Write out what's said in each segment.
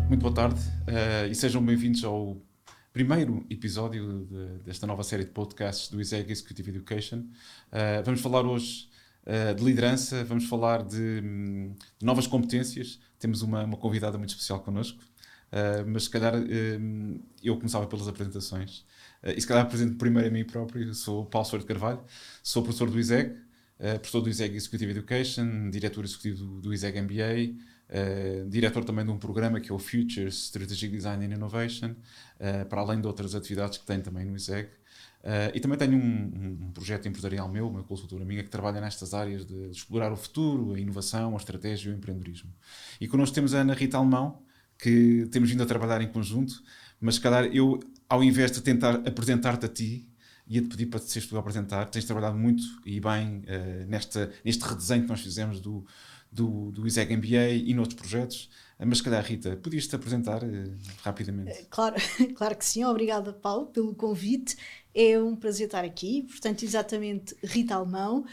Muito boa tarde e sejam bem-vindos ao primeiro episódio desta nova série de podcasts do ISEG Executive Education. Vamos falar hoje de liderança, vamos falar de novas competências. Temos uma convidada muito especial connosco, mas se calhar eu começava pelas apresentações. E se calhar apresento primeiro a mim próprio. Sou Paulo Sousa de Carvalho, sou professor do ISEG, professor do ISEG Executive Education, diretor executivo do ISEG MBA, diretor também de um programa que é o Futures Strategic Design and Innovation, para além de outras atividades que tenho também no ISEG. E também tenho um projeto empresarial meu, uma consultora minha, que trabalha nestas áreas de explorar o futuro, a inovação, a estratégia e o empreendedorismo. E connosco temos a Ana Rita Alemão, que temos vindo a trabalhar em conjunto, mas se calhar eu, ao invés de tentar apresentar-te a ti, ia-te pedir para te seres tu a apresentar. Tens trabalhado muito e bem neste redesenho que nós fizemos do ISEG MBA e noutros projetos, mas se calhar, Rita, podias-te apresentar rapidamente? Claro que sim, obrigada, Paulo, pelo convite. É um prazer estar aqui. Portanto, exatamente, Rita Alemão,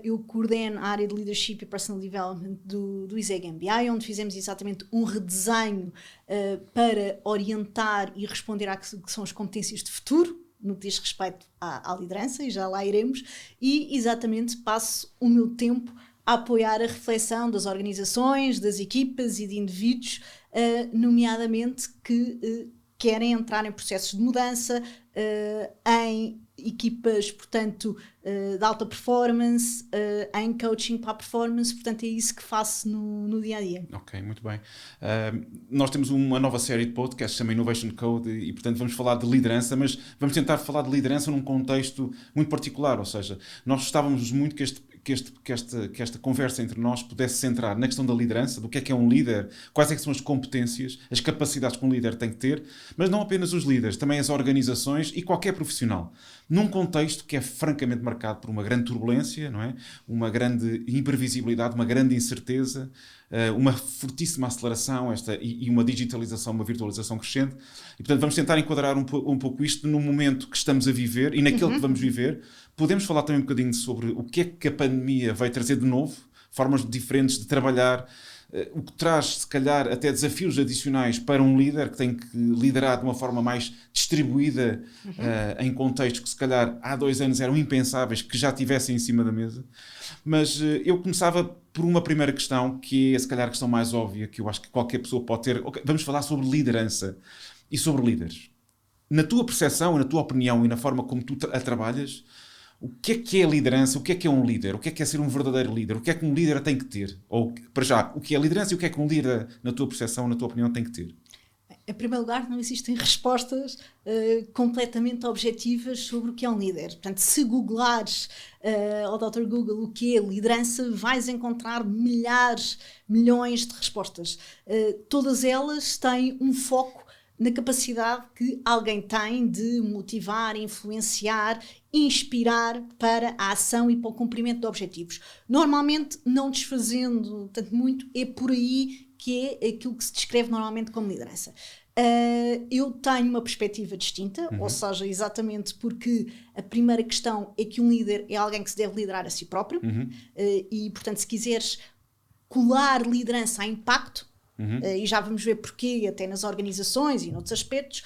eu coordeno a área de Leadership e Personal Development do ISEG MBA, onde fizemos exatamente um redesenho para orientar e responder àquilo que são as competências de futuro, no que diz respeito à liderança, e já lá iremos, e exatamente passo o meu tempo a apoiar a reflexão das organizações, das equipas e de indivíduos, nomeadamente que querem entrar em processos de mudança, em equipas, portanto, de alta performance, em coaching para a performance. Portanto, é isso que faço no dia a dia. Ok, muito bem. Nós temos uma nova série de podcasts que se chama Innovation Code e, portanto, vamos falar de liderança, mas vamos tentar falar de liderança num contexto muito particular, ou seja, nós gostávamos muito que esta conversa entre nós pudesse centrar na questão da liderança, do que é um líder, quais é que são as competências, as capacidades que um líder tem que ter, mas não apenas os líderes, também as organizações e qualquer profissional. Num contexto que é francamente marcado por uma grande turbulência, não é? Uma grande imprevisibilidade, uma grande incerteza, uma fortíssima aceleração e uma digitalização, uma virtualização crescente. E, portanto, vamos tentar enquadrar um pouco isto no momento que estamos a viver e naquele que vamos viver. Podemos falar também um bocadinho sobre o que é que a pandemia veio trazer de novo, formas diferentes de trabalhar, o que traz, se calhar, até desafios adicionais para um líder que tem que liderar de uma forma mais distribuída, em contextos que, se calhar, há 2 anos eram impensáveis que já estivessem em cima da mesa. Mas eu começava por uma primeira questão, que é, se calhar, a questão mais óbvia, que eu acho que qualquer pessoa pode ter. Okay, vamos falar sobre liderança e sobre líderes. Na tua percepção, na tua opinião e na forma como tu a trabalhas, o que é liderança? O que é um líder? O que é ser um verdadeiro líder? O que é que um líder tem que ter? Ou, para já, o que é liderança e o que é que um líder, na tua percepção, na tua opinião, tem que ter? Em primeiro lugar, não existem respostas completamente objetivas sobre o que é um líder. Portanto, se googlares ao Dr. Google o que é liderança, vais encontrar milhares, milhões de respostas. Todas elas têm um foco na capacidade que alguém tem de motivar, influenciar, inspirar para a ação e para o cumprimento de objetivos. Normalmente, não desfazendo tanto muito, é por aí que é aquilo que se descreve normalmente como liderança. Eu tenho uma perspectiva distinta, ou seja, exatamente porque a primeira questão é que um líder é alguém que se deve liderar a si próprio, e, portanto, se quiseres colar liderança a impacto, e já vamos ver porquê, até nas organizações e noutros aspectos,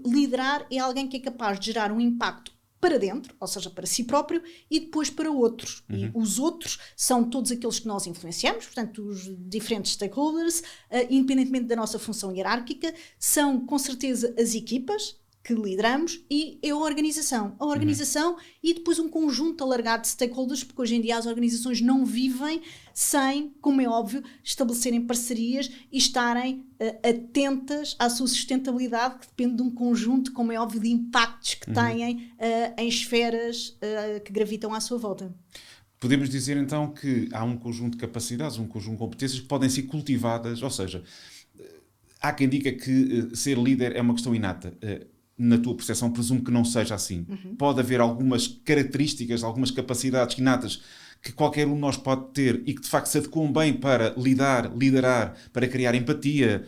liderar é alguém que é capaz de gerar um impacto para dentro, ou seja, para si próprio, e depois para outros. E os outros são todos aqueles que nós influenciamos, portanto, os diferentes stakeholders, independentemente da nossa função hierárquica, são com certeza as equipas que lideramos e é a organização. A organização e depois um conjunto alargado de stakeholders, porque hoje em dia as organizações não vivem sem, como é óbvio, estabelecerem parcerias e estarem atentas à sua sustentabilidade, que depende de um conjunto, como é óbvio, de impactos que têm em esferas que gravitam à sua volta. Podemos dizer então que há um conjunto de capacidades, um conjunto de competências que podem ser cultivadas, ou seja, há quem diga que ser líder é uma questão inata. Na tua percepção, presumo que não seja assim. Pode haver algumas características, algumas capacidades inatas que qualquer um de nós pode ter e que de facto se adequam bem para liderar, para criar empatia,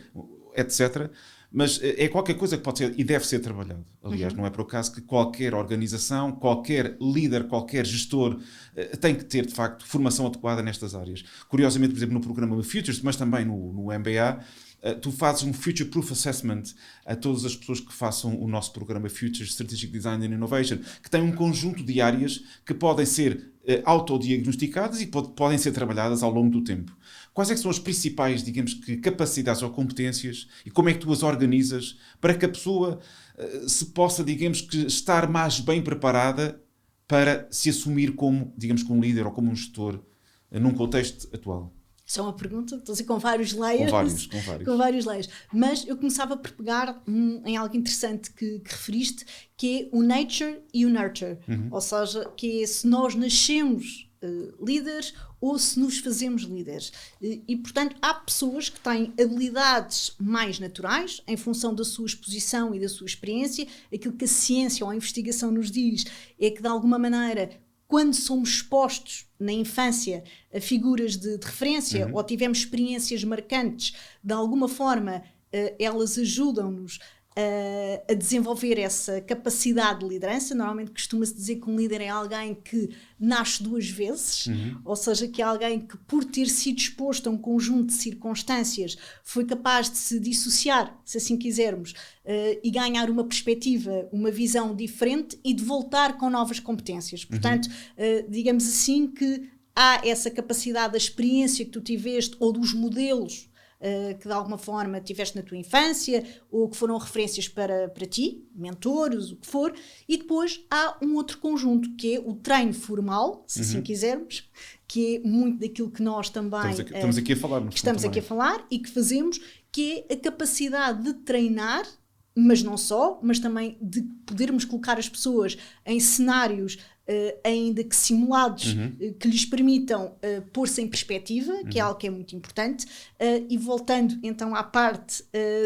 etc. Mas é qualquer coisa que pode ser e deve ser trabalhado. Aliás, não é por acaso que qualquer organização, qualquer líder, qualquer gestor tem que ter, de facto, formação adequada nestas áreas. Curiosamente, por exemplo, no programa Futures, mas também no MBA, tu fazes um Future Proof Assessment a todas as pessoas que façam o nosso programa Future Strategic Design and Innovation, que tem um conjunto de áreas que podem ser autodiagnosticadas e podem ser trabalhadas ao longo do tempo. Quais é que são as principais, digamos que, capacidades ou competências e como é que tu as organizas para que a pessoa se possa, digamos que, estar mais bem preparada para se assumir como, digamos, como um líder ou como um gestor num contexto atual? Isso é uma pergunta, estou a dizer, com vários layers. Com vários layers. Mas eu começava por pegar em algo interessante que referiste, que é o nature e o nurture. Ou seja, que é se nós nascemos líderes ou se nos fazemos líderes. E, portanto, há pessoas que têm habilidades mais naturais, em função da sua exposição e da sua experiência. Aquilo que a ciência ou a investigação nos diz é que, de alguma maneira, quando somos expostos na infância a figuras de referência ou tivemos experiências marcantes, de alguma forma elas ajudam-nos a desenvolver essa capacidade de liderança. Normalmente costuma-se dizer que um líder é alguém que nasce duas vezes, ou seja, que é alguém que, por ter sido exposto a um conjunto de circunstâncias, foi capaz de se dissociar, se assim quisermos, e ganhar uma perspectiva, uma visão diferente e de voltar com novas competências. Portanto, digamos assim que há essa capacidade da experiência que tu tiveste ou dos modelos que de alguma forma tiveste na tua infância ou que foram referências para ti, mentores, o que for, e depois há um outro conjunto que é o treino formal, se assim quisermos, que é muito daquilo que nós também estamos aqui a falar, aqui a falar e que fazemos, que é a capacidade de treinar, mas não só, mas também de podermos colocar as pessoas em cenários ainda que simulados, que lhes permitam pôr-se em perspectiva, que é algo que é muito importante. E voltando então à parte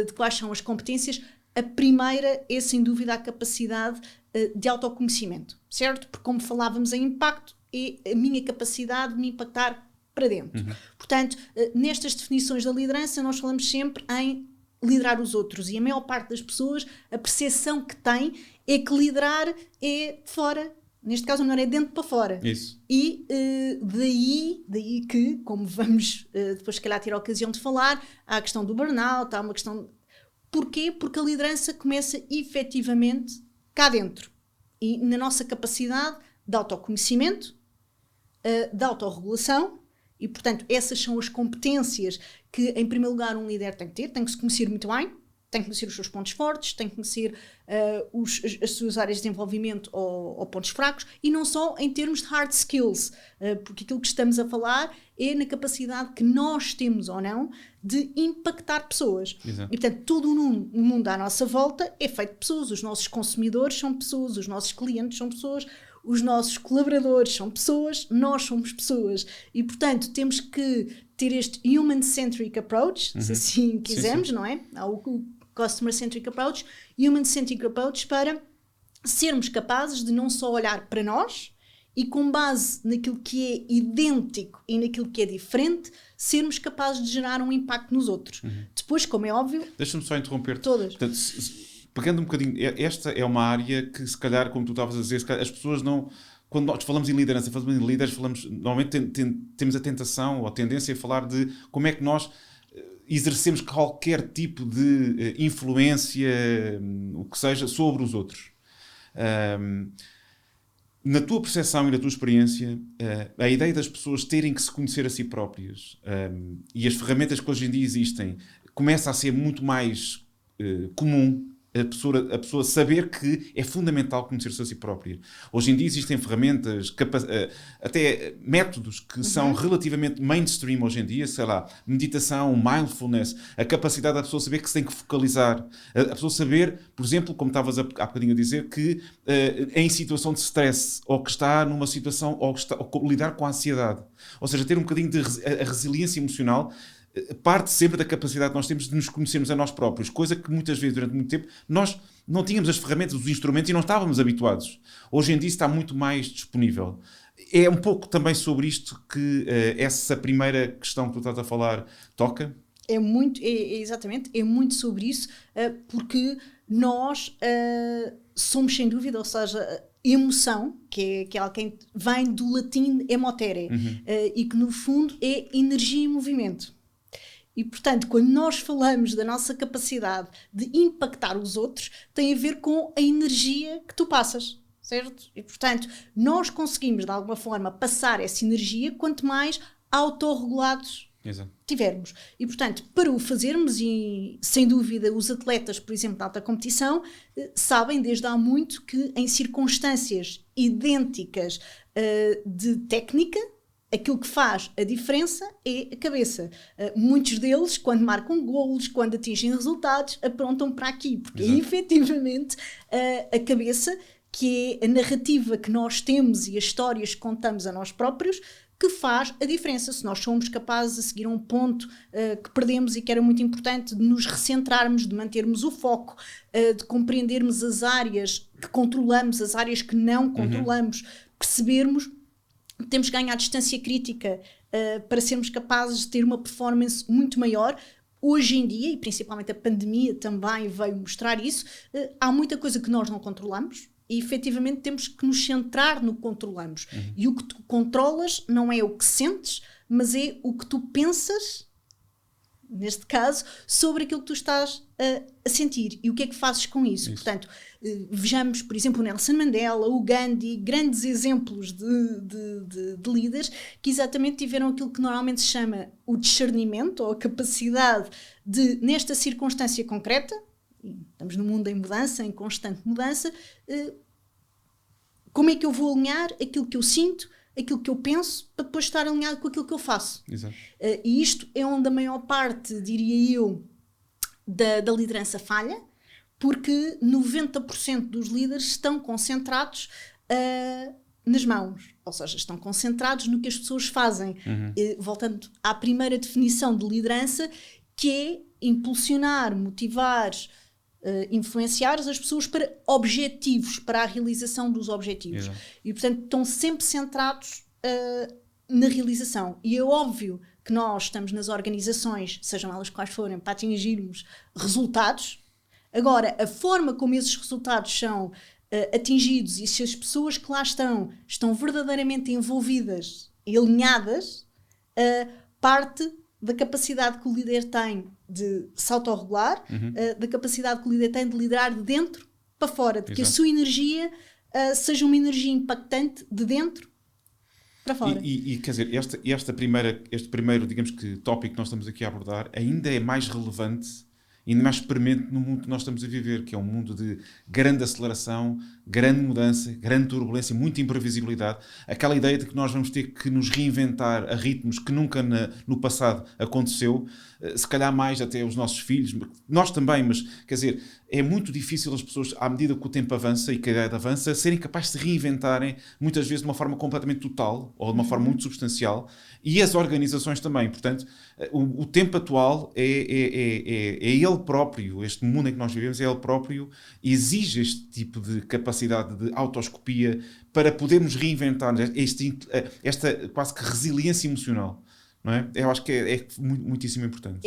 de quais são as competências, a primeira é sem dúvida a capacidade de autoconhecimento, certo? Porque como falávamos em impacto, é a minha capacidade de me impactar para dentro. Portanto, nestas definições da liderança nós falamos sempre em liderar os outros, e a maior parte das pessoas, a percepção que tem é que liderar é de fora. Neste caso, não é dentro para fora. Isso. E daí que, como vamos depois, se calhar, ter a ocasião de falar, há a questão do burnout, há uma questão... Porquê? Porque a liderança começa efetivamente cá dentro. E na nossa capacidade de autoconhecimento, de autorregulação, e, portanto, essas são as competências que, em primeiro lugar, um líder tem que ter. Tem que se conhecer muito bem, tem que conhecer os seus pontos fortes, tem que conhecer as suas áreas de desenvolvimento ou pontos fracos, e não só em termos de hard skills, porque aquilo que estamos a falar é na capacidade que nós temos ou não de impactar pessoas. Exato. E, portanto, todo o mundo à nossa volta é feito de pessoas. Os nossos consumidores são pessoas, os nossos clientes são pessoas, os nossos colaboradores são pessoas, nós somos pessoas. E, portanto, temos que ter este human-centric approach, se assim quisermos, sim. Não é? Há o customer-centric approach, human-centric approach, para sermos capazes de não só olhar para nós e, com base naquilo que é idêntico e naquilo que é diferente, sermos capazes de gerar um impacto nos outros. Depois, como é óbvio... Deixa-me só interromper-te. Todas. Portanto, pegando um bocadinho, esta é uma área que, se calhar, como tu estavas a dizer, as pessoas não... Quando nós falamos em liderança, falamos em líderes, normalmente temos a tentação ou a tendência a falar de como é que nós exercemos qualquer tipo de influência, o que seja, sobre os outros. Na tua percepção e na tua experiência, a ideia das pessoas terem que se conhecer a si próprias e as ferramentas que hoje em dia existem começa a ser muito mais comum a pessoa saber que é fundamental conhecer-se a si própria. Hoje em dia existem ferramentas, até métodos que são relativamente mainstream hoje em dia, sei lá, meditação, mindfulness, a capacidade da pessoa saber que se tem que focalizar, a pessoa saber, por exemplo, como estavas há bocadinho a dizer, que em situação de stress, ou que está numa situação, ou lidar com a ansiedade, ou seja, ter um bocadinho de a resiliência emocional, parte sempre da capacidade que nós temos de nos conhecermos a nós próprios, coisa que muitas vezes, durante muito tempo, nós não tínhamos as ferramentas, os instrumentos e não estávamos habituados. Hoje em dia está muito mais disponível. É um pouco também sobre isto que essa primeira questão que tu estás a falar toca? Exatamente, é muito sobre isso, porque nós somos sem dúvida, ou seja, emoção, que é algo que vem do latim emotere, e que no fundo é energia e movimento. E, portanto, quando nós falamos da nossa capacidade de impactar os outros, tem a ver com a energia que tu passas, certo? E, portanto, nós conseguimos, de alguma forma, passar essa energia quanto mais autorregulados tivermos. E, portanto, para o fazermos, e sem dúvida os atletas, por exemplo, de alta competição, sabem desde há muito que em circunstâncias idênticas de técnica, aquilo que faz a diferença é a cabeça. Muitos deles, quando marcam golos, quando atingem resultados, apontam para aqui, porque é efetivamente a cabeça, que é a narrativa que nós temos e as histórias que contamos a nós próprios, que faz a diferença. Se nós somos capazes de seguir um ponto que perdemos e que era muito importante, de nos recentrarmos, de mantermos o foco, de compreendermos as áreas que controlamos, as áreas que não controlamos, percebermos, temos que ganhar distância crítica para sermos capazes de ter uma performance muito maior. Hoje em dia, e principalmente a pandemia também veio mostrar isso, há muita coisa que nós não controlamos e efetivamente temos que nos centrar no que controlamos. E o que tu controlas não é o que sentes, mas é o que tu pensas, neste caso, sobre aquilo que tu estás a sentir e o que é que fazes com isso. Portanto, vejamos, por exemplo, o Nelson Mandela, o Gandhi, grandes exemplos de líderes que exatamente tiveram aquilo que normalmente se chama o discernimento ou a capacidade de, nesta circunstância concreta, estamos num mundo em mudança, em constante mudança, como é que eu vou alinhar aquilo que eu sinto, aquilo que eu penso, para depois estar alinhado com aquilo que eu faço. E isto é onde a maior parte, diria eu, da liderança falha, porque 90% dos líderes estão concentrados nas mãos, ou seja, estão concentrados no que as pessoas fazem. Voltando à primeira definição de liderança, que é impulsionar, motivar, influenciar as pessoas para objetivos, para a realização dos objetivos. E, portanto, estão sempre centrados na realização. E é óbvio que nós estamos nas organizações, sejam elas quais forem, para atingirmos resultados. Agora, a forma como esses resultados são atingidos e se as pessoas que lá estão verdadeiramente envolvidas e alinhadas, parte da capacidade que o líder tem de se autorregular, da capacidade que o líder tem de liderar de dentro para fora, de que a sua energia seja uma energia impactante de dentro para fora. E quer dizer, este primeiro, digamos que, tópico que nós estamos aqui a abordar ainda é mais relevante, ainda mais premente no mundo que nós estamos a viver, que é um mundo de grande aceleração, grande mudança, grande turbulência, muita imprevisibilidade. Aquela ideia de que nós vamos ter que nos reinventar a ritmos que nunca no passado aconteceu, se calhar mais até os nossos filhos, nós também, mas quer dizer, é muito difícil as pessoas, à medida que o tempo avança e que a idade avança, serem capazes de se reinventarem, muitas vezes de uma forma completamente total ou de uma forma muito substancial, e as organizações também. Portanto, o tempo atual é ele próprio, este mundo em que nós vivemos é ele próprio, exige este tipo de capacidade de autoescopia para podermos reinventar esta quase que resiliência emocional. Não é? Eu acho que é muitíssimo importante.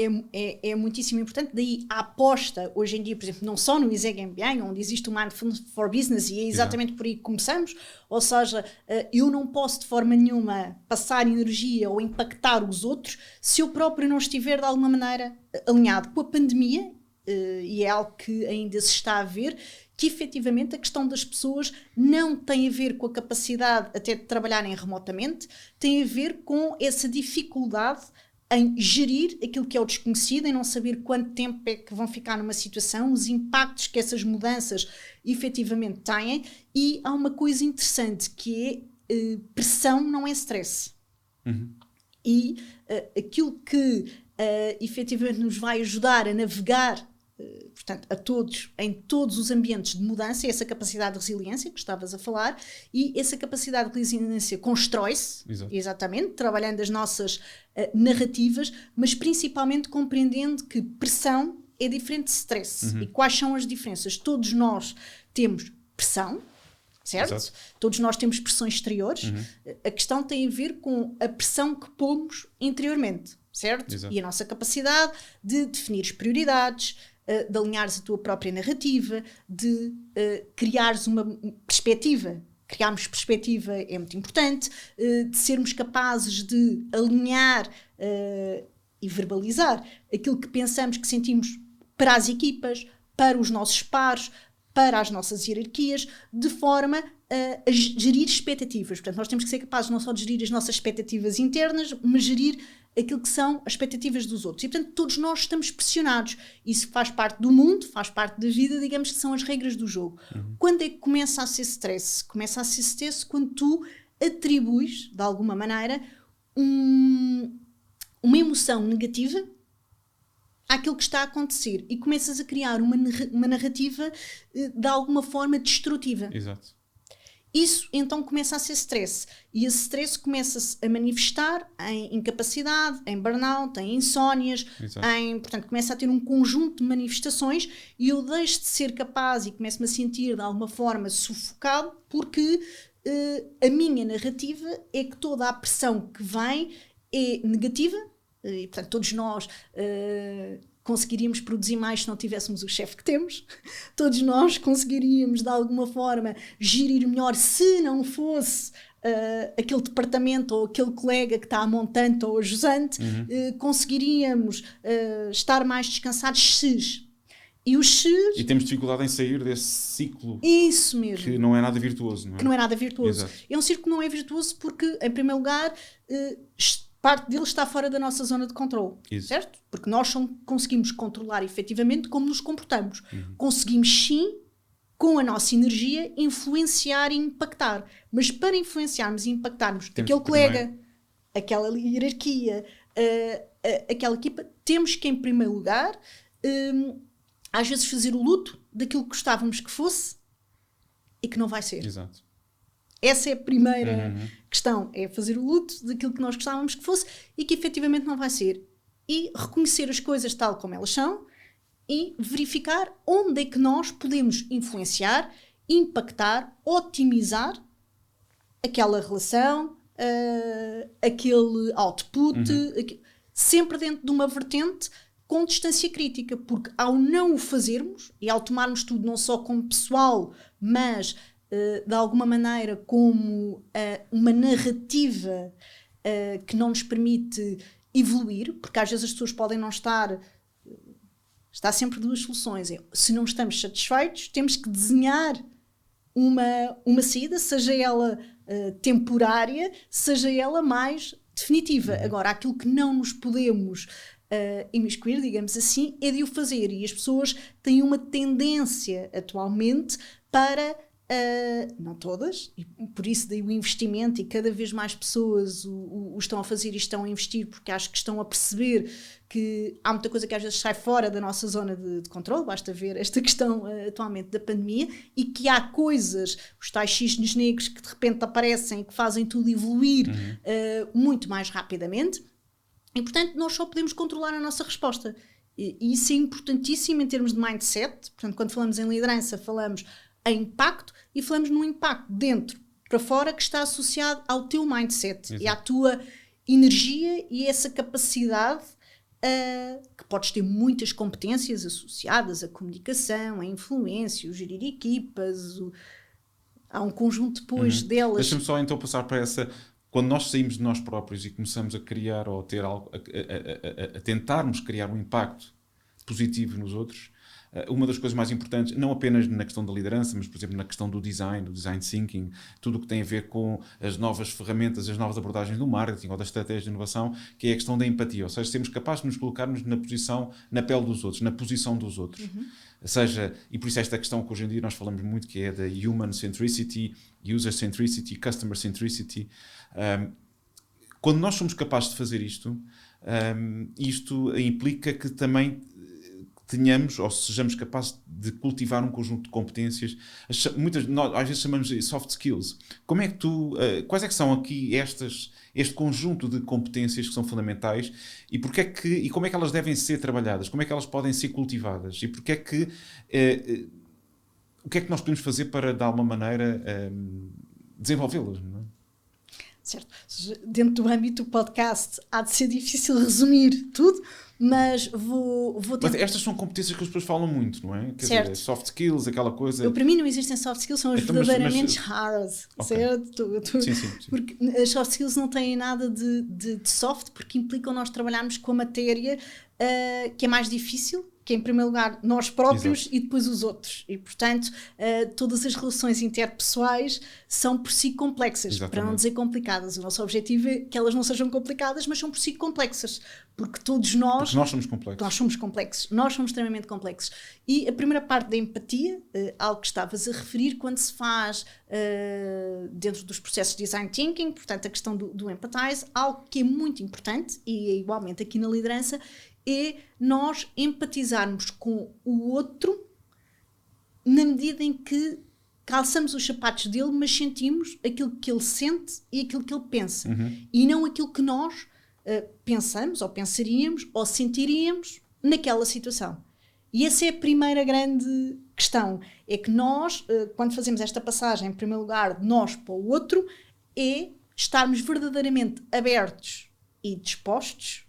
É muitíssimo importante. Daí a aposta, hoje em dia, por exemplo, não só no ISEG MBA, onde existe o Mindfulness for Business, e é exatamente por aí que começamos, ou seja, eu não posso de forma nenhuma passar energia ou impactar os outros se eu próprio não estiver de alguma maneira alinhado com a pandemia, e é algo que ainda se está a ver, que efetivamente a questão das pessoas não tem a ver com a capacidade até de trabalharem remotamente, tem a ver com essa dificuldade em gerir aquilo que é o desconhecido, em não saber quanto tempo é que vão ficar numa situação, os impactos que essas mudanças efetivamente têm. E há uma coisa interessante que é pressão não é stress. E aquilo que efetivamente nos vai ajudar a navegar, portanto, a todos, em todos os ambientes de mudança, essa capacidade de resiliência que estavas a falar, e essa capacidade de resiliência constrói-se, exatamente, trabalhando as nossas narrativas, mas principalmente compreendendo que pressão é diferente de stress. E quais são as diferenças? Todos nós temos pressão, certo? Exato. Todos nós temos pressões exteriores. A questão tem a ver com a pressão que pomos interiormente, certo? Exato. E a nossa capacidade de definir as prioridades, de alinhares a tua própria narrativa, de criares uma perspectiva. Criarmos perspectiva é muito importante, de sermos capazes de alinhar e verbalizar aquilo que pensamos, que sentimos para as equipas, para os nossos pares, para as nossas hierarquias, de forma a gerir expectativas. Portanto, nós temos que ser capazes não só de gerir as nossas expectativas internas, mas gerir aquilo que são as expectativas dos outros. E, portanto, todos nós estamos pressionados. Isso faz parte do mundo, faz parte da vida, digamos que são as regras do jogo. Quando é que começa a ser stress? Começa a ser stress quando tu atribuis, de alguma maneira, uma emoção negativa àquilo que está a acontecer e começas a criar uma narrativa de alguma forma destrutiva. Exato. Isso então começa a ser stress. E esse stress começa-se a manifestar em incapacidade, em burnout, em insónias, portanto, começa a ter um conjunto de manifestações e eu deixo de ser capaz e começo-me a sentir de alguma forma sufocado porque a minha narrativa é que toda a pressão que vem é negativa. E, portanto, todos nós conseguiríamos produzir mais se não tivéssemos o chefe que temos. Todos nós conseguiríamos, de alguma forma, gerir melhor se não fosse aquele departamento ou aquele colega que está a montante ou a jusante. Conseguiríamos estar mais descansados se... E temos dificuldade em sair desse ciclo. Isso mesmo. Que não é nada virtuoso, não é? Que não é nada virtuoso. Exato. É um ciclo que não é virtuoso porque, em primeiro lugar, parte dele está fora da nossa zona de controle. Isso. Certo? Porque nós conseguimos controlar efetivamente como nos comportamos. Conseguimos, sim, com a nossa energia, influenciar e impactar. Mas para influenciarmos e impactarmos aquele colega, aquela hierarquia, aquela equipa, temos que, em primeiro lugar... às vezes fazer o luto daquilo que gostávamos que fosse e que não vai ser. Exato. Essa é a primeira questão, é fazer o luto daquilo que nós gostávamos que fosse e que efetivamente não vai ser. E reconhecer as coisas tal como elas são e verificar onde é que nós podemos influenciar, impactar, otimizar aquela relação, aquele output, sempre dentro de uma vertente com distância crítica, porque ao não o fazermos e ao tomarmos tudo não só como pessoal, mas de alguma maneira como uma narrativa que não nos permite evoluir, porque às vezes as pessoas podem não estar... Está sempre duas soluções. Se não estamos satisfeitos, temos que desenhar uma saída, seja ela temporária, seja ela mais definitiva. Agora, aquilo que não nos podemos... imiscuir, digamos assim, é de o fazer. E as pessoas têm uma tendência atualmente para, não todas, e por isso daí o investimento, e cada vez mais pessoas o estão a fazer e estão a investir, porque acho que estão a perceber que há muita coisa que às vezes sai fora da nossa zona de controle, basta ver esta questão atualmente da pandemia, e que há coisas, os tais cisnes negros que de repente aparecem e que fazem tudo evoluir muito mais rapidamente. E, portanto, nós só podemos controlar a nossa resposta. E isso é importantíssimo em termos de mindset. Portanto, quando falamos em liderança, falamos em impacto e falamos num impacto dentro para fora que está associado ao teu mindset. Exato. E à tua energia e essa capacidade que podes ter muitas competências associadas à comunicação, à influência, o gerir equipas, há um conjunto depois delas. Deixa-me só então passar para essa... Quando nós saímos de nós próprios e começamos a criar ou ter algo, a tentarmos criar um impacto positivo nos outros, uma das coisas mais importantes, não apenas na questão da liderança, mas, por exemplo, na questão do design thinking, tudo o que tem a ver com as novas ferramentas, as novas abordagens do marketing ou da estratégia de inovação, que é a questão da empatia. Ou seja, sermos capazes de nos colocarmos na pele dos outros, na posição dos outros. Seja, e por isso esta questão que hoje em dia nós falamos muito, que é da human centricity, user centricity, customer centricity. Quando nós somos capazes de fazer isto, isto implica que também tenhamos ou sejamos capazes de cultivar um conjunto de competências, nós às vezes chamamos de soft skills. Como é que quais é que são aqui este conjunto de competências que são fundamentais e como é que elas devem ser trabalhadas, como é que elas podem ser cultivadas e o que é que nós podemos fazer para, de alguma maneira, desenvolvê-las, não é? certo? Dentro do âmbito do podcast há de ser difícil resumir tudo, mas vou tentar. Mas estas são competências que as pessoas falam muito, não é? Quer certo. dizer, soft skills, aquela coisa... Para mim não existem soft skills, são as então, verdadeiramente hard, okay. certo? Sim. Porque as soft skills não têm nada de soft, porque implicam nós trabalharmos com a matéria que é mais difícil, que é, em primeiro lugar, nós próprios. Exato. E depois os outros. E, portanto, todas as relações interpessoais são por si complexas, exatamente. Para não dizer complicadas. O nosso objetivo é que elas não sejam complicadas, mas são por si complexas. Porque todos nós... Porque nós somos complexos. Nós somos complexos. Nós somos extremamente complexos. E a primeira parte da empatia, algo que estavas a referir, quando se faz dentro dos processos de design thinking, portanto, a questão do empathize, algo que é muito importante, e é igualmente aqui na liderança, é nós empatizarmos com o outro na medida em que calçamos os sapatos dele, mas sentimos aquilo que ele sente e aquilo que ele pensa. E não aquilo que nós pensamos, ou pensaríamos, ou sentiríamos naquela situação. E essa é a primeira grande questão. É que nós, quando fazemos esta passagem, em primeiro lugar, de nós para o outro, é estarmos verdadeiramente abertos e dispostos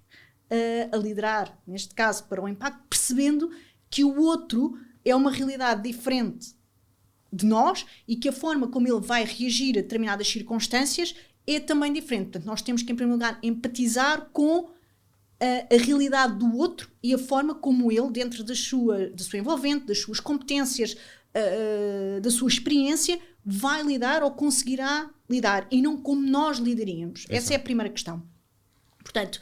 a liderar, neste caso, para o impacto, percebendo que o outro é uma realidade diferente de nós e que a forma como ele vai reagir a determinadas circunstâncias é também diferente. Portanto, nós temos que, em primeiro lugar, empatizar com a realidade do outro e a forma como ele, dentro da sua envolvente, das suas competências, da sua experiência, vai lidar ou conseguirá lidar, e não como nós lidaríamos. Exato. Essa é a primeira questão. Portanto,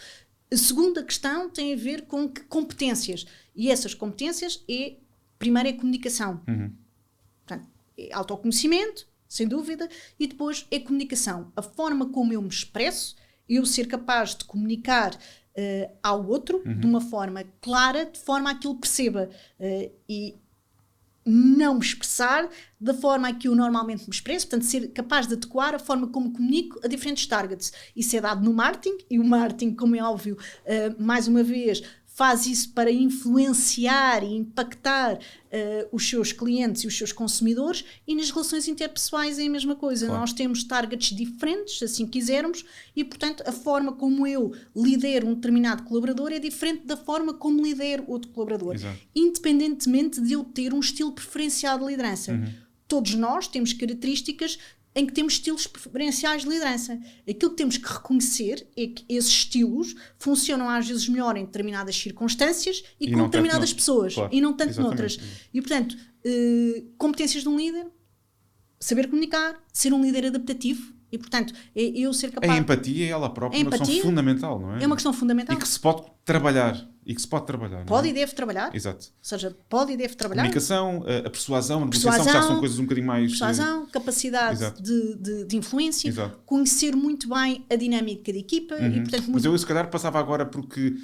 a segunda questão tem a ver com que competências. E essas competências primeiro é comunicação. Portanto, é autoconhecimento, sem dúvida, e depois é comunicação. A forma como eu me expresso, eu ser capaz de comunicar ao outro de uma forma clara, de forma a que ele perceba e não me expressar da forma a que eu normalmente me expresso, portanto ser capaz de adequar a forma como comunico a diferentes targets. Isso é dado no marketing, e o marketing, como é óbvio, mais uma vez, faz isso para influenciar e impactar os seus clientes e os seus consumidores, e nas relações interpessoais é a mesma coisa. Claro. Nós temos targets diferentes, se assim quisermos, e portanto a forma como eu lidero um determinado colaborador é diferente da forma como lidero outro colaborador. Exato. Independentemente de eu ter um estilo preferencial de liderança. Todos nós temos características em que temos estilos preferenciais de liderança. Aquilo que temos que reconhecer é que esses estilos funcionam às vezes melhor em determinadas circunstâncias e com determinadas pessoas, claro, e não tanto noutras. E portanto, competências de um líder, saber comunicar, ser um líder adaptativo, e portanto, eu ser capaz... A empatia é ela própria uma questão fundamental, não é? É uma questão fundamental. E que se pode trabalhar. Pode e deve trabalhar. Exato. Ou seja, pode e deve trabalhar. Comunicação, a persuasão, a negociação, já são coisas um bocadinho mais... Persuasão, capacidade de influência, exato. Conhecer muito bem a dinâmica da equipa. E, portanto, Mas eu se calhar passava agora porque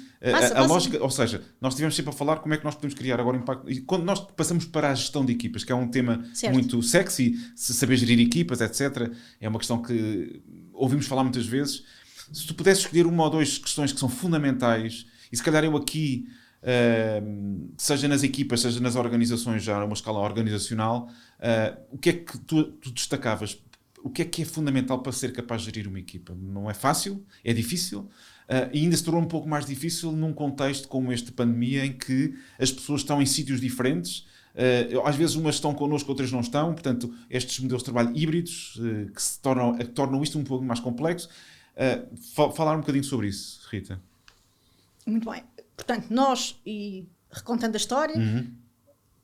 a lógica... Ou seja, nós estivemos sempre a falar como é que nós podemos criar agora impacto. E quando nós passamos para a gestão de equipas, que é um tema muito sexy, saber gerir equipas, etc., é uma questão que ouvimos falar muitas vezes. Se tu pudesses escolher uma ou duas questões que são fundamentais, e se calhar eu aqui, seja nas equipas, seja nas organizações, já numa escala organizacional, o que é que tu destacavas? O que é fundamental para ser capaz de gerir uma equipa? Não é fácil, é difícil, e ainda se tornou um pouco mais difícil num contexto como este de pandemia, em que as pessoas estão em sítios diferentes, às vezes umas estão connosco, outras não estão, portanto, estes modelos de trabalho híbridos que tornam isto um pouco mais complexo. Falar um bocadinho sobre isso, Rita. Muito bem. Portanto, nós, e recontando a história,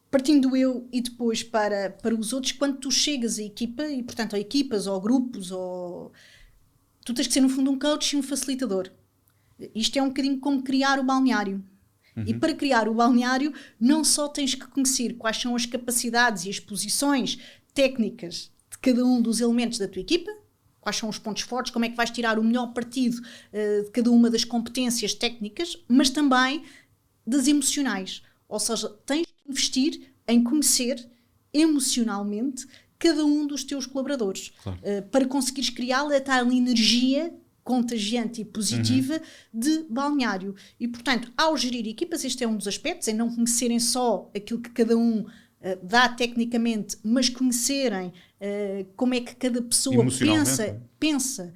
partindo eu e depois para os outros, quando tu chegas à equipa, e portanto a equipas ou grupos, tu tens que ser no fundo um coach e um facilitador. Isto é um bocadinho como criar o balneário. E para criar o balneário não só tens que conhecer quais são as capacidades e as posições técnicas de cada um dos elementos da tua equipa, quais são os pontos fortes, como é que vais tirar o melhor partido de cada uma das competências técnicas, mas também das emocionais. Ou seja, tens que investir em conhecer emocionalmente cada um dos teus colaboradores. Claro. Para conseguires criar a tal energia contagiante e positiva de balneário. E, portanto, ao gerir equipas, este é um dos aspectos, em não conhecerem só aquilo que cada um dá tecnicamente, mas conhecerem como é que cada pessoa pensa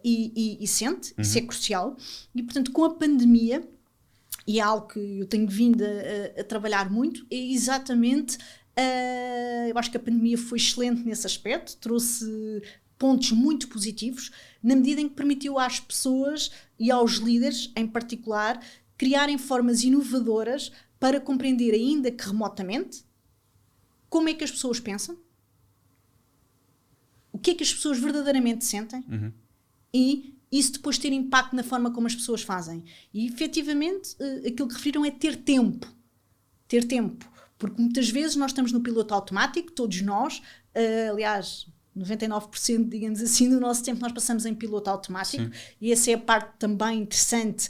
e sente, isso é crucial. E, portanto, com a pandemia, e é algo que eu tenho vindo a trabalhar muito, é exatamente, eu acho que a pandemia foi excelente nesse aspecto, trouxe pontos muito positivos, na medida em que permitiu às pessoas e aos líderes, em particular, criarem formas inovadoras para compreender, ainda que remotamente, como é que as pessoas pensam, o que é que as pessoas verdadeiramente sentem e isso depois ter impacto na forma como as pessoas fazem. E, efetivamente, aquilo que referiram é ter tempo. Ter tempo. Porque muitas vezes nós estamos no piloto automático, todos nós, aliás, 99%, digamos assim, do nosso tempo nós passamos em piloto automático. Sim. E essa é a parte também interessante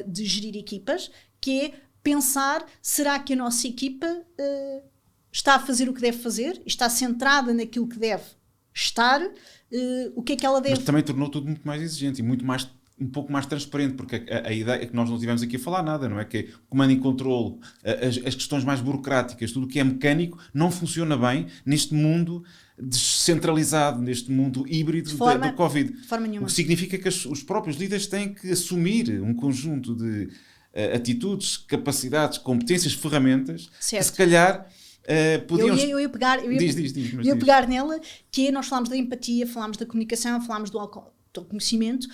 de gerir equipas, que é pensar, será que a nossa equipa está a fazer o que deve fazer? Está centrada naquilo que deve estar? O que é que ela deve... Mas também tornou tudo muito mais exigente e muito mais, um pouco mais transparente, porque a ideia é que nós não tivemos aqui a falar nada, não é? Que é comando e controle, as questões mais burocráticas, tudo o que é mecânico, não funciona bem neste mundo descentralizado, neste mundo híbrido do Covid. De forma nenhuma. O que significa que os próprios líderes têm que assumir um conjunto de atitudes, capacidades, competências, ferramentas, certo. Que se calhar... Eu ia pegar nela, que é, nós falámos da empatia, falámos da comunicação, falámos do autoconhecimento,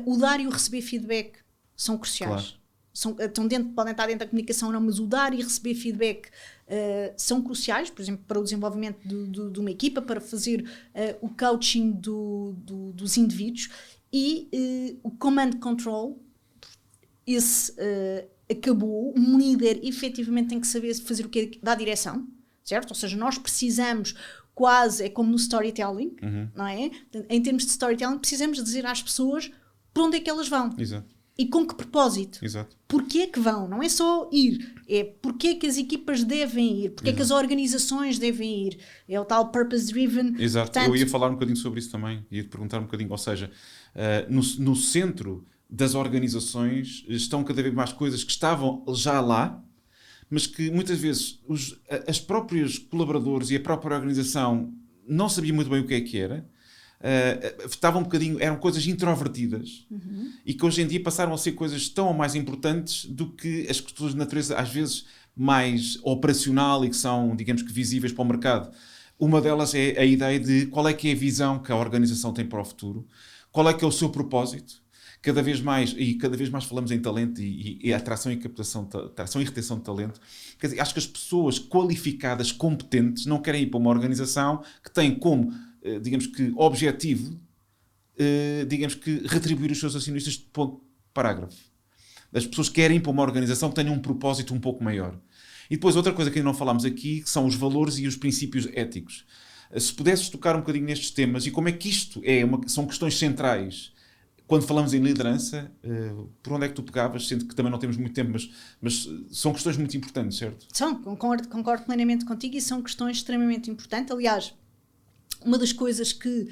o dar e o receber feedback são cruciais. Claro. Podem estar dentro da comunicação ou não, mas o dar e receber feedback são cruciais, por exemplo, para o desenvolvimento de uma equipa, para fazer o coaching dos indivíduos, e o command control, esse acabou. Um líder efetivamente tem que saber fazer o que dá direção, certo? Ou seja, nós precisamos quase, é como no storytelling, não é? Em termos de storytelling, precisamos dizer às pessoas para onde é que elas vão. Exato. E com que propósito. Exato. Porquê é que vão? Não é só ir, é porquê é que as equipas devem ir, porquê é que as organizações devem ir. É o tal purpose driven. Exato. Portanto, eu ia falar um bocadinho sobre isso também, ia-te perguntar um bocadinho, ou seja, no centro das organizações estão cada vez mais coisas que estavam já lá, mas que muitas vezes as próprios colaboradores e a própria organização não sabiam muito bem o que é que era, estavam um bocadinho, eram coisas introvertidas e que hoje em dia passaram a ser coisas tão ou mais importantes do que as questões de natureza às vezes mais operacional e que são, digamos que, visíveis para o mercado. Uma delas é a ideia de qual é que é a visão que a organização tem para o futuro, qual é que é o seu propósito. Cada vez mais falamos em talento e atração e captação, atração e retenção de talento. Quer dizer, acho que as pessoas qualificadas, competentes, não querem ir para uma organização que tem como, digamos que, objetivo, digamos que, retribuir os seus acionistas de ponto parágrafo. As pessoas querem ir para uma organização que tenha um propósito um pouco maior. E depois outra coisa que ainda não falámos aqui, que são os valores e os princípios éticos. Se pudesses tocar um bocadinho nestes temas e como é que isto são questões centrais. Quando falamos em liderança, por onde é que tu pegavas? Sendo que também não temos muito tempo, mas são questões muito importantes, certo? São, concordo plenamente contigo e são questões extremamente importantes. Aliás, uma das coisas que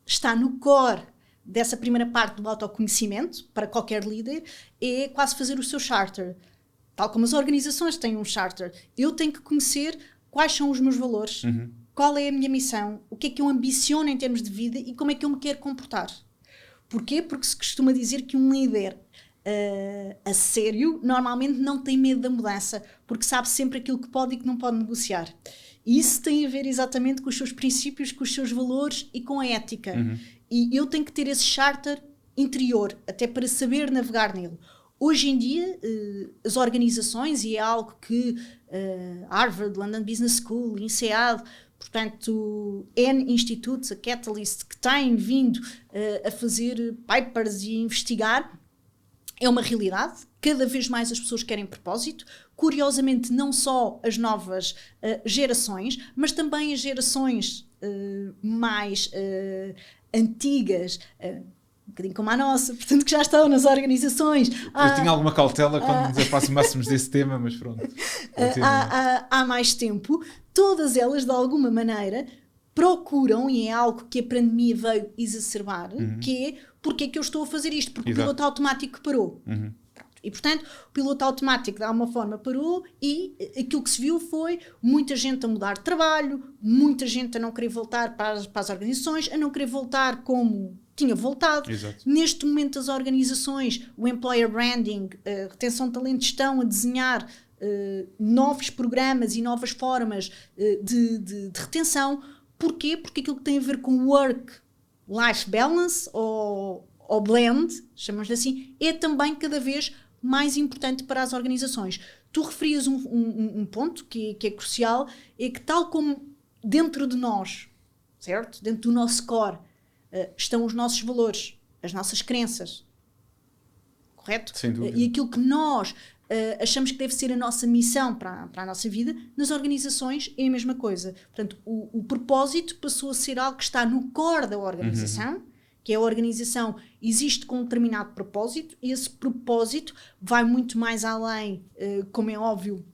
está no core dessa primeira parte do autoconhecimento, para qualquer líder, é quase fazer o seu charter. Tal como as organizações têm um charter. Eu tenho que conhecer quais são os meus valores, qual é a minha missão, o que é que eu ambiciono em termos de vida e como é que eu me quero comportar. Porquê? Porque se costuma dizer que um líder a sério normalmente não tem medo da mudança, porque sabe sempre aquilo que pode e que não pode negociar. E isso tem a ver exatamente com os seus princípios, com os seus valores e com a ética. E eu tenho que ter esse charter interior, até para saber navegar nele. Hoje em dia, as organizações, e é algo que Harvard, London Business School, INSEAD, portanto, N institutos, a Catalyst, que têm vindo a fazer papers e investigar, é uma realidade. Cada vez mais as pessoas querem propósito. Curiosamente, não só as novas gerações, mas também as gerações mais antigas, um bocadinho como a nossa, portanto, que já estão nas organizações. Eu tinha alguma cautela quando nos aproximássemos desse tema, mas pronto. Há mais tempo, todas elas, de alguma maneira, procuram, e é algo que a pandemia veio exacerbar, que é, porque é que eu estou a fazer isto? Porque o piloto automático parou. E, portanto, o piloto automático de alguma forma parou e aquilo que se viu foi muita gente a mudar de trabalho, muita gente a não querer voltar para as organizações, a não querer voltar como tinha voltado. Exato. Neste momento as organizações, o employer branding, a retenção de talentos, estão a desenhar novos programas e novas formas de retenção. Porquê? Porque aquilo que tem a ver com work-life balance ou blend, chamamos assim, é também cada vez mais importante para as organizações. Tu referias um ponto que é crucial, é que tal como dentro de nós, certo? Dentro do nosso core, estão os nossos valores, as nossas crenças, correto? Sem dúvida. E aquilo que nós achamos que deve ser a nossa missão para a nossa vida, nas organizações é a mesma coisa. Portanto, o propósito passou a ser algo que está no core da organização, que é a organização existe com um determinado propósito, e esse propósito vai muito mais além, como é óbvio,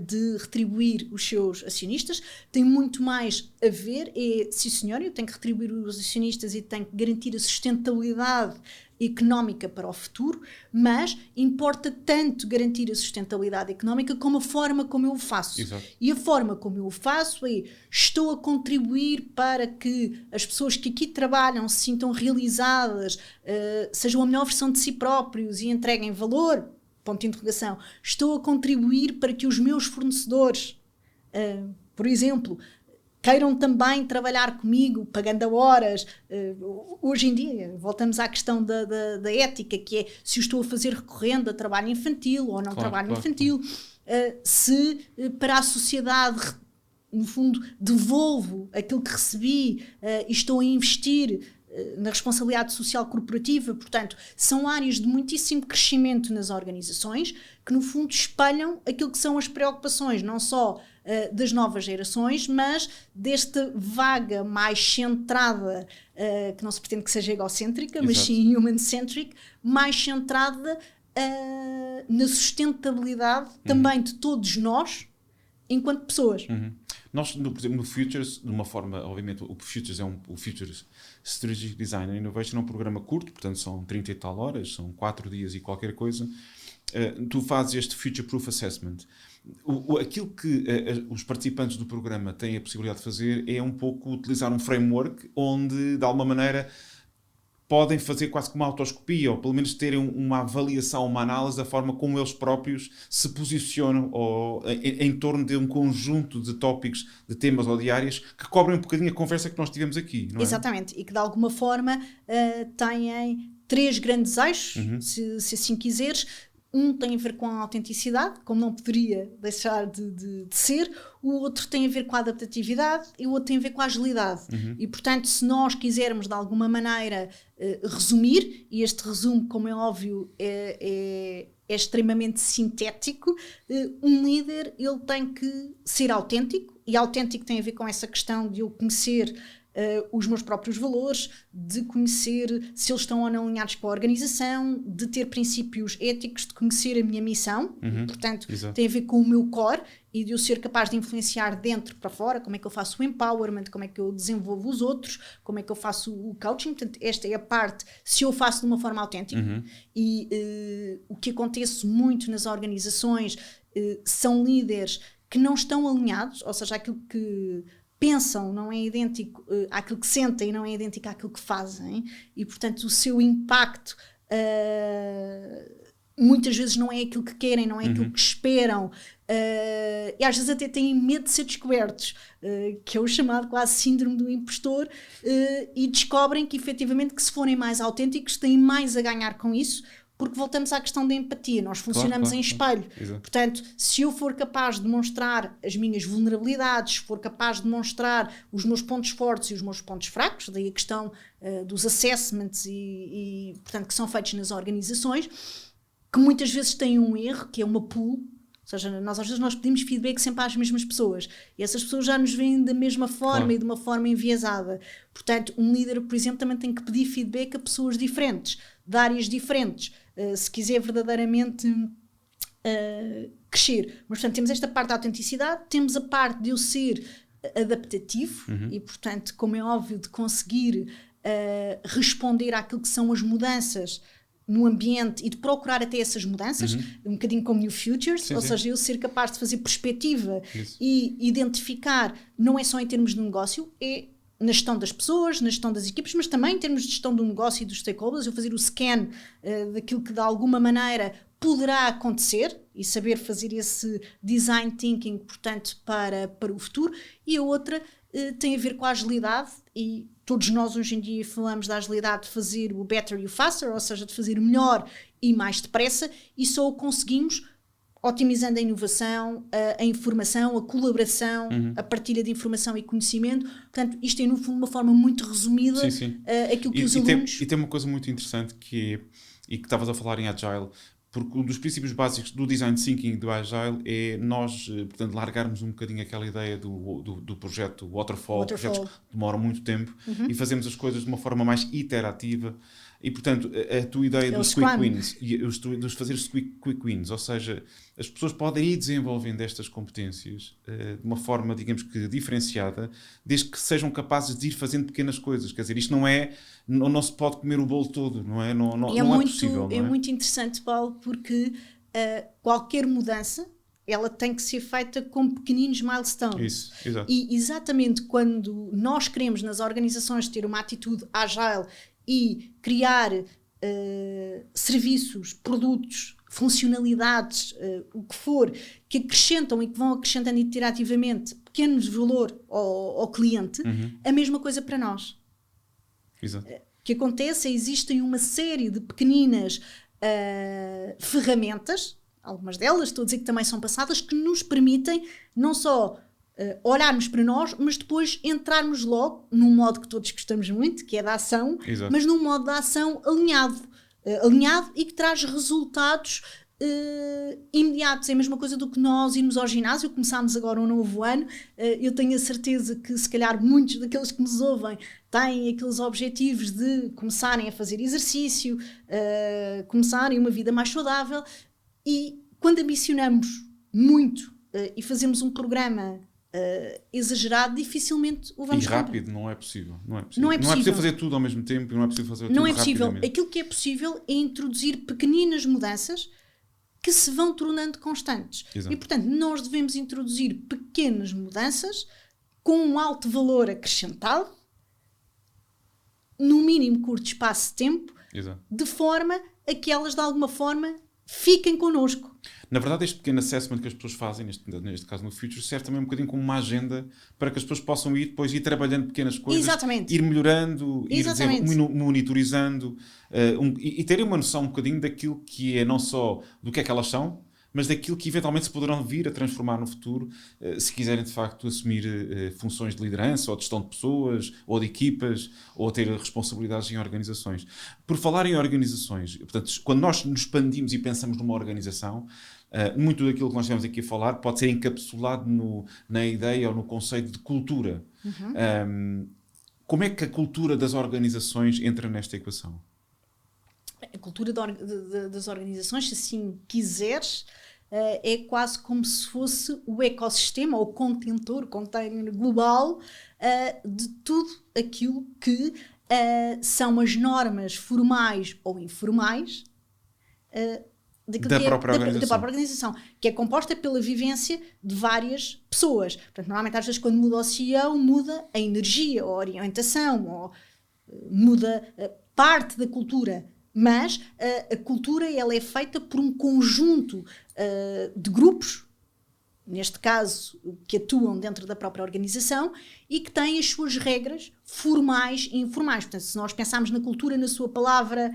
de retribuir os seus acionistas, tem muito mais a ver, sim senhor, eu tenho que retribuir os acionistas e tenho que garantir a sustentabilidade económica para o futuro, mas importa tanto garantir a sustentabilidade económica como a forma como eu o faço. Exato. E a forma como eu o faço é, estou a contribuir para que as pessoas que aqui trabalham se sintam realizadas, sejam a melhor versão de si próprios e entreguem valor, ponto de interrogação. Estou a contribuir para que os meus fornecedores, por exemplo, queiram também trabalhar comigo, pagando horas. Hoje em dia, voltamos à questão da ética, que é se eu estou a fazer recorrendo a trabalho infantil ou não trabalho infantil, se para a sociedade, no fundo, devolvo aquilo que recebi e estou a investir na responsabilidade social corporativa. Portanto, são áreas de muitíssimo crescimento nas organizações que, no fundo, espelham aquilo que são as preocupações, não só das novas gerações, mas desta vaga mais centrada, que não se pretende que seja egocêntrica, mas sim human-centric, mais centrada na sustentabilidade também de todos nós, enquanto pessoas. Nós, por exemplo, no Futures, de uma forma, obviamente, o Futures o Futures Strategic Design and Innovation é um programa curto, portanto são 30 e tal horas, são 4 dias e qualquer coisa. Tu fazes este Future Proof Assessment. Aquilo que os participantes do programa têm a possibilidade de fazer é um pouco utilizar um framework onde, de alguma maneira, podem fazer quase como uma autoscopia, ou pelo menos terem uma avaliação, uma análise da forma como eles próprios se posicionam em torno de um conjunto de tópicos, de temas ou de áreas que cobrem um bocadinho a conversa que nós tivemos aqui, não é? Exatamente, e que de alguma forma têm 3 grandes eixos, se assim quiseres. Um tem a ver com a autenticidade, como não poderia deixar de ser. O outro tem a ver com a adaptatividade e o outro tem a ver com a agilidade. E, portanto, se nós quisermos de alguma maneira resumir, e este resumo, como é óbvio, é extremamente sintético, um líder ele tem que ser autêntico, e autêntico tem a ver com essa questão de eu conhecer os meus próprios valores, de conhecer se eles estão ou não alinhados com a organização, de ter princípios éticos, de conhecer a minha missão, portanto, tem a ver com o meu core e de eu ser capaz de influenciar dentro para fora, como é que eu faço o empowerment, como é que eu desenvolvo os outros, como é que eu faço o coaching. Portanto, esta é a parte, se eu faço de uma forma autêntica. E o que acontece muito nas organizações são líderes que não estão alinhados, ou seja, aquilo que pensam não é idêntico àquilo que sentem e não é idêntico àquilo que fazem, e portanto o seu impacto muitas vezes não é aquilo que querem, não é aquilo que esperam, e às vezes até têm medo de ser descobertos, que é o chamado quase síndrome do impostor, e descobrem que efetivamente que se forem mais autênticos têm mais a ganhar com isso, porque voltamos à questão da empatia, nós funcionamos em espelho. Portanto, se eu for capaz de demonstrar as minhas vulnerabilidades, se for capaz de demonstrar os meus pontos fortes e os meus pontos fracos, daí a questão dos assessments e, portanto, que são feitos nas organizações, que muitas vezes têm um erro, que é uma pool, ou seja, às vezes pedimos feedback sempre às mesmas pessoas, e essas pessoas já nos veem da mesma forma e de uma forma enviesada. Portanto, um líder, por exemplo, também tem que pedir feedback a pessoas diferentes, de áreas diferentes, se quiser verdadeiramente crescer. Mas, portanto, temos esta parte da autenticidade, temos a parte de eu ser adaptativo e, portanto, como é óbvio, de conseguir responder àquilo que são as mudanças no ambiente e de procurar até essas mudanças, um bocadinho como New Futures, ou seja, eu ser capaz de fazer perspectiva e identificar, não é só em termos de negócio, é na gestão das pessoas, na gestão das equipes, mas também em termos de gestão do negócio e dos stakeholders, eu fazer o scan daquilo que de alguma maneira poderá acontecer e saber fazer esse design thinking, portanto, para o futuro. E a outra tem a ver com a agilidade, e todos nós hoje em dia falamos da agilidade de fazer o better e o faster, ou seja, de fazer melhor e mais depressa, e só o conseguimos otimizando a inovação, a informação, a colaboração, a partilha de informação e conhecimento. Portanto, isto é, no fundo, uma forma muito resumida aquilo que os alunos... E tem uma coisa muito interessante e que estavas a falar em Agile, porque um dos princípios básicos do Design Thinking e do Agile é nós, portanto, largarmos um bocadinho aquela ideia do projeto Waterfall, projetos que demoram muito tempo, e fazemos as coisas de uma forma mais iterativa. E, portanto, a tua ideia dos quick wins, dos fazer quick wins, ou seja, as pessoas podem ir desenvolvendo estas competências de uma forma, digamos que diferenciada, desde que sejam capazes de ir fazendo pequenas coisas. Quer dizer, isto não se pode comer o bolo todo, não é? Não é possível. É muito interessante, Paulo, porque qualquer mudança, ela tem que ser feita com pequeninos milestones. Isso, exato. E exatamente quando nós queremos nas organizações ter uma atitude agile e criar serviços, produtos, funcionalidades, o que for, que acrescentam e que vão acrescentando iterativamente pequenos valor ao cliente, a mesma coisa para nós. Exato. O que acontece é que existem uma série de pequeninas ferramentas, algumas delas, estou a dizer que também são passadas, que nos permitem não só olharmos para nós, mas depois entrarmos logo num modo que todos gostamos muito, que é da ação, mas num modo de ação alinhado e que traz resultados imediatos. É a mesma coisa do que nós irmos ao ginásio. Começámos agora um novo ano, eu tenho a certeza que se calhar muitos daqueles que nos ouvem têm aqueles objetivos de começarem a fazer exercício, começarem uma vida mais saudável, e quando ambicionamos muito e fazemos um programa exagerado, dificilmente o vamos e rápido, cumprir. Não é possível. Não é possível fazer tudo ao mesmo tempo, não é possível fazer tudo não é possível. Rapidamente. Aquilo que é possível é introduzir pequeninas mudanças que se vão tornando constantes. Exato. E, portanto, nós devemos introduzir pequenas mudanças com um alto valor acrescentado, no mínimo curto espaço de tempo, Exato. de forma a que elas, de alguma forma, fiquem connosco. Na verdade, este pequeno assessment que as pessoas fazem, neste caso no Future, serve também um bocadinho como uma agenda para que as pessoas possam depois ir trabalhando pequenas coisas, Exatamente. ir melhorando, Exatamente. ir monitorizando e terem uma noção um bocadinho daquilo que é não só do que é que elas são, mas daquilo que eventualmente se poderão vir a transformar no futuro, se quiserem de facto assumir funções de liderança ou de gestão de pessoas ou de equipas ou ter responsabilidades em organizações. Por falar em organizações, portanto, quando nós nos expandimos e pensamos numa organização, muito daquilo que nós estamos aqui a falar pode ser encapsulado na ideia ou no conceito de cultura. Como é que a cultura das organizações entra nesta equação? A cultura das organizações, se assim quiseres, é quase como se fosse o ecossistema, ou o container global de tudo aquilo que são as normas formais ou informais da própria organização, que é composta pela vivência de várias pessoas. Portanto, normalmente, às vezes, quando muda o CEO, muda a energia, a orientação, ou muda parte da cultura. Mas a cultura, ela é feita por um conjunto de grupos, neste caso, que atuam dentro da própria organização e que têm as suas regras formais e informais. Portanto, se nós pensarmos na cultura, na sua palavra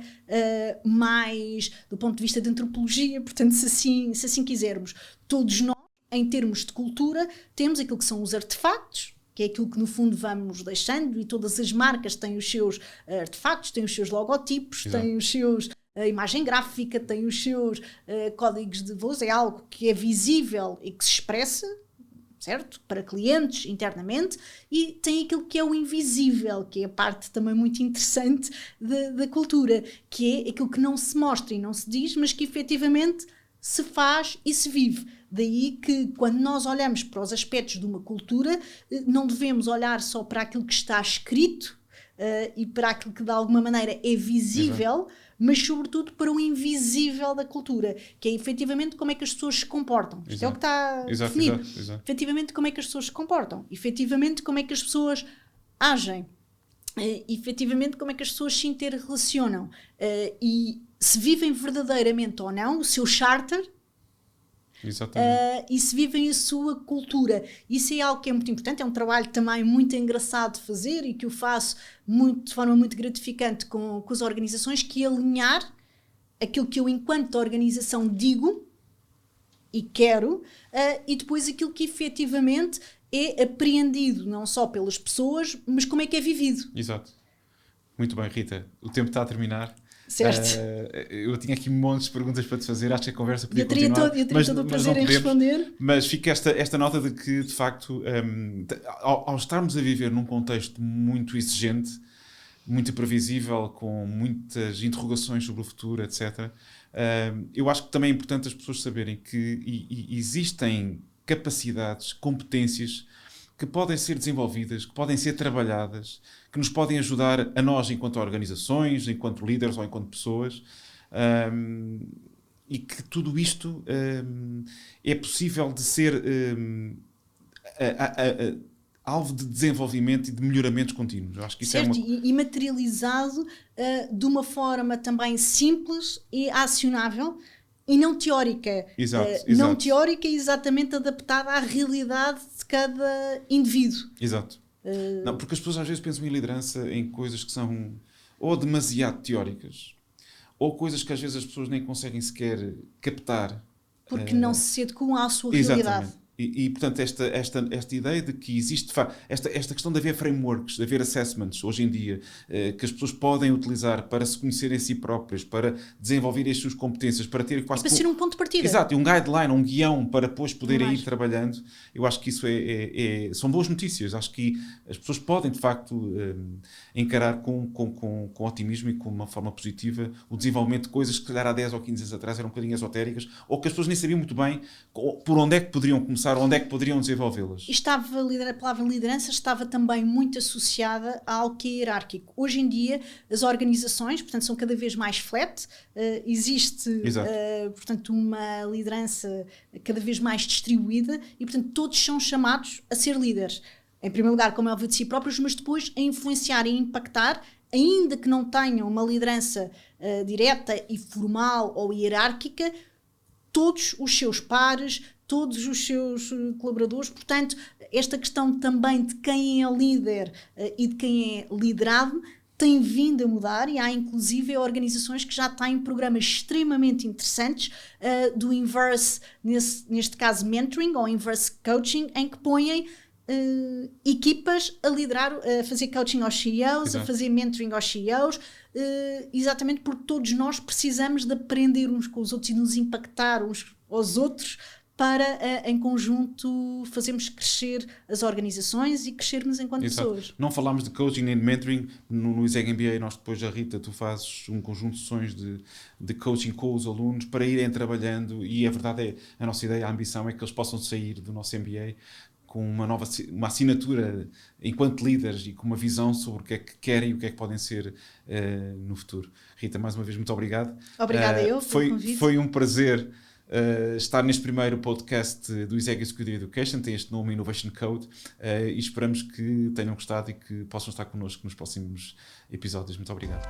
mais do ponto de vista de antropologia, portanto, se assim quisermos, todos nós, em termos de cultura, temos aquilo que são os artefactos, que é aquilo que no fundo vamos deixando, e todas as marcas têm os seus artefactos, têm os seus logotipos, Exato. têm os seus imagem gráfica, têm os seus códigos de valores, é algo que é visível e que se expressa, certo? Para clientes internamente, e tem aquilo que é o invisível, que é a parte também muito interessante da cultura, que é aquilo que não se mostra e não se diz, mas que efetivamente se faz e se vive. Daí que, quando nós olhamos para os aspectos de uma cultura, não devemos olhar só para aquilo que está escrito e para aquilo que de alguma maneira é visível, mas sobretudo para o invisível da cultura, que é efetivamente como é que as pessoas se comportam. Isto é o que está definido. Exato. Efetivamente como é que as pessoas se comportam, efetivamente como é que as pessoas agem, efetivamente como é que as pessoas se interrelacionam, e se vivem verdadeiramente ou não o seu charter. E se vivem a sua cultura. Isso é algo que é muito importante, é um trabalho também muito engraçado de fazer e que eu faço de forma muito gratificante com as organizações, que é alinhar aquilo que eu enquanto organização digo e quero, e depois aquilo que efetivamente é apreendido não só pelas pessoas, mas como é que é vivido. Exato. Muito bem, Rita, o tempo está a terminar. Certo. Eu tinha aqui montes de perguntas para te fazer, acho que a conversa podia continuar. Eu teria todo o prazer em responder. Mas fica esta nota de que, de facto, ao estarmos a viver num contexto muito exigente, muito previsível, com muitas interrogações sobre o futuro, etc., eu acho que também é importante as pessoas saberem que existem capacidades, competências que podem ser desenvolvidas, que podem ser trabalhadas, que nos podem ajudar a nós enquanto organizações, enquanto líderes ou enquanto pessoas, e que tudo isto é possível de ser alvo de desenvolvimento e de melhoramentos contínuos. Eu acho que isso certo, é e materializado de uma forma também simples e acionável, e não teórica. Exato. Não teórica e exatamente adaptada à realidade de cada indivíduo. Exato. Não, porque as pessoas às vezes pensam em liderança em coisas que são ou demasiado teóricas, ou coisas que às vezes as pessoas nem conseguem sequer captar. Porque não se adequam à sua exatamente. realidade. E portanto, esta ideia de que existe esta questão de haver frameworks, de haver assessments hoje em dia, que as pessoas podem utilizar para se conhecerem a si próprias, para desenvolverem as suas competências, para ter quase... para ser um ponto de partida. Exato, um guideline, um guião para depois poderem ir trabalhando. Eu acho que isso são boas notícias. Acho que as pessoas podem, de facto, encarar com otimismo e com uma forma positiva o desenvolvimento de coisas que, se calhar, há 10 ou 15 anos atrás eram um bocadinho esotéricas, ou que as pessoas nem sabiam muito bem por onde é que poderiam começar, onde é que poderiam desenvolvê-las. A palavra liderança estava também muito associada ao que é hierárquico. Hoje em dia, as organizações, portanto, são cada vez mais flat, existe, portanto, uma liderança cada vez mais distribuída e, portanto, todos são chamados a ser líderes. Em primeiro lugar, como é óbvio, de si próprios, mas depois a influenciar e impactar, ainda que não tenham uma liderança direta e formal ou hierárquica, todos os seus pares, todos os seus colaboradores. Portanto, esta questão também de quem é líder e de quem é liderado tem vindo a mudar, e há inclusive organizações que já têm programas extremamente interessantes do inverse, neste caso mentoring ou inverse coaching, em que põem equipas a liderar, a fazer coaching aos CEOs, exato, a fazer mentoring aos CEOs, exatamente porque todos nós precisamos de aprender uns com os outros e nos impactar uns aos outros para, em conjunto, fazermos crescer as organizações e crescermos enquanto pessoas. Não falámos de coaching nem de mentoring. No ISEG MBA, nós depois, a Rita, tu fazes um conjunto de sessões de coaching com os alunos para irem trabalhando, e a verdade a nossa ideia, a ambição é que eles possam sair do nosso MBA com uma assinatura enquanto líderes e com uma visão sobre o que é que querem e o que é que podem ser no futuro. Rita, mais uma vez, muito obrigado. Obrigada eu pelo convite. Foi um prazer estar neste primeiro podcast do ISEG Executive Education, tem este nome Innovation Code, e esperamos que tenham gostado e que possam estar connosco nos próximos episódios. Muito obrigado.